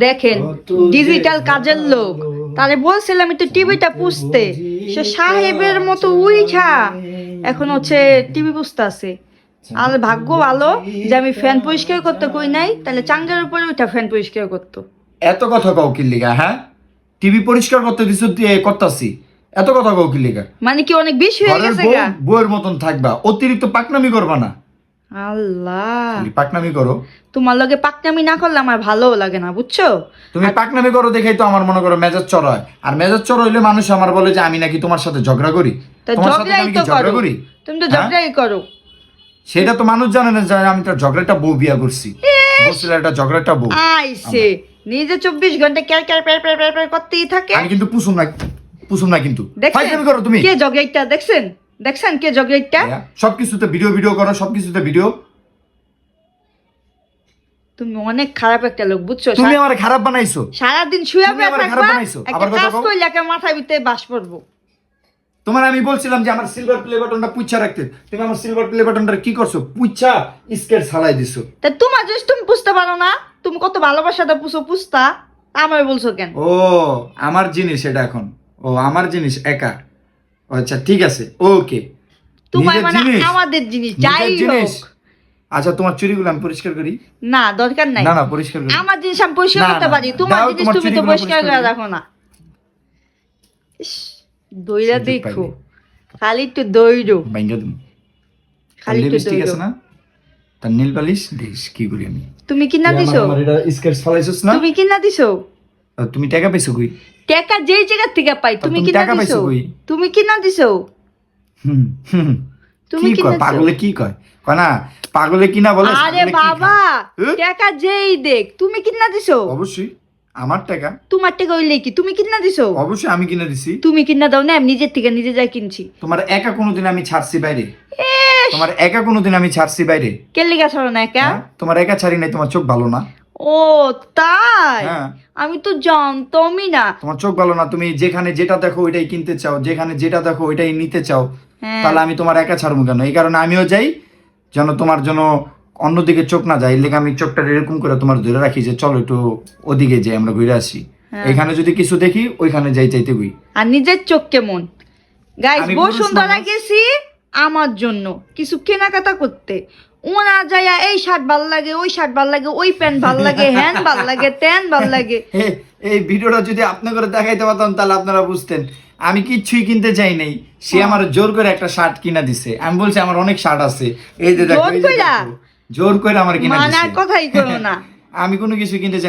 দেখেন ডিজিটাল কাজের লোক, তারে বলছিলাম একটু টিভিটা পুষতে, সে সাহেবের মতো উইঠা এখন হচ্ছে টিভি পুষতে আছে। আর ভাগ্য ভালো যে আমি ফ্যান পরিষ্কার করতে কই নাই, তাহলে চাঙ্গের উপরে উঠা ফ্যান পরিষ্কার করতো। এত কথা কও কি লিগা? হ্যাঁ, টিভি পরিষ্কার করতে দিছ, করতাছি, এত কথা কও কি লিগা? মানে কি অনেক বেশি হয়ে গেছে গা? বউয়ের মতন থাকবা, অতিরিক্ত পাকনামি করবা না। আল্লাহ, পাকনামি করো। তোমার লগে পাকনামি না করলে আমার ভালো লাগে না, বুঝছো? তুমি পাকনামি করো দেখেই তো আমার মনে করো মেজাজ চড় হয়। আর মেজাজ চড় হইলে মানুষ আমার বলে যে আমি নাকি তোমার সাথে ঝগড়া করি। তোমার সাথে আমি কি ঝগড়া করি? তুমি তো ঝগড়াই করো। সেটা তো মানুষ জানে না যে আমি তার ঝগড়াটা বউ বিয়া করছি। বলছিল এটা ঝগড়াটা বউ আইছে নিজে 24 ঘন্টা ক্যার ক্যার প্যার প্যার প্যার প্যার করতেই থাকে। আমি কিন্তু পুষুম না কিন্তু। ফাইজলামি করো তুমি। কে ঝগড়াইটা দেখছেন? দেখছেন কে ঝগড়াইটা? সবকিছুতে ভিডিও করো, সবকিছুতে ভিডিও। তুমি অনেক খারাপ একটা লোক, বুঝছো? তুমি আমারে খারাপ বানাইছো। সারাদিন শুয়ে পড়ে থাকবা, আবার একটা কাজ করলে একটা মাথার ভিতরে বাস পড়বো। তোমার আমি বলছিলাম যে আমার সিলভার প্লে বাটনটা পুচ্ছা রাখতে, তুমি আমার সিলভার প্লে বাটনটা কি করছো? পুচ্ছা স্কেট ছালাই দিছো। তা তোমার জিনিস তুমি বুঝতে পারো না? তুমি কত ভালোবাসাটা পুষতা, আমার বলছো কেন? ও আমার জিনিস এটা এখন। ও আমার জিনিস একা। আচ্ছা ঠিক আছে, ওকে। তোমার মানে আমাদের জিনিস যাই হোক। আচ্ছা তোমার চুরিগুলো আমি পরিষ্কার করি? না, দরকার নাই। না পরিষ্কার করি। আমার জিনিস আমি পরিষ্কার করতে পারি, তোমার জিনিস তুমি তো পরিষ্কার করে রাখো না। দইরা দেখো, খালি একটু দইরো, খালি একটু লিপস্টিক আছে না, তার নীল পালিশ দিস কি করি আমি? তুমি কিনা দিছো? আমার এটা স্কেচ ফালাইছস না? তুমি কিনা দিছো? তুমি টাকা পাইছো কই? টাকা যেই জায়গা থেকে পাই, তুমি কিনা দিছো? তুমি কিনা দিছো? তুমি কি কয় পাগলে? কি কয় কয় না পাগলে কিনা বলে? আরে বাবা, টাকা যেই দেখ, তুমি কিনা দিছো? অবশ্যই আমার টাকা। তোমার টাকা হইলে কি তুমি কিনা দিছো? অবশ্যই আমি কিনা দিছি। তুমি কিনা দাও না, আমি নিজের থেকে নিজে যাই কিনছি। তোমার একা কোনোদিন আমি ছাড়ছি বাইরে? তোমার একা কোনোদিন আমি ছাড়ছি বাইরে? কে লিগা ছাড়ো না একা? তোমার একা ছাড়ি নাই, তোমার চোখ ভালো না। ও তাই? আমি তো জানতামই না। তোমার চোখ ভালো না, তুমি যেখানে যেটা দেখো ওইটাই কিনতে চাও, যেখানে যেটা দেখো ওইটাই নিতে চাও। তাহলে আমি তোমার একা ছাড়বো কেন? এই কারণে আমিও যাই, যেন তোমার জন্য অন্যদিকে চোখ না যায়। এর লেগে আমি চোখটা এরকম করে তোমার ধরে রাখি যে চলো একটু ওদিকে যাই, আমরা ঘুরে আসি। এখানে যদি কিছু দেখি ওইখানে যাই চাইতে গই। আর নিজের চোখ কেমন? গাইস, বসুন্ধরা গেছি আমার জন্য কিছু কেনাকাটা করতে। ওনা যায় এই শার্ট ভাল লাগে, ওই শার্ট ভাল লাগে, ওই প্যান্ট ভাল লাগে, হ্যান ভাল লাগে, তেন ভাল লাগে। এই ভিডিওটা যদি আপনি করে দেখাইতে পারতাম তাহলে আপনারা বুঝতেন আমি কিচ্ছুই কিনতে চাই নাই। সে আমার জোর করে একটা শার্ট কিনা দিছে। আমি বলছি আমার অনেক শার্ট আছে, এই যে দেখো, জোর করে আমার কিনা দিছে। মানার কথাই করো না। আমি কোনো কিছু কিনতে চাই না।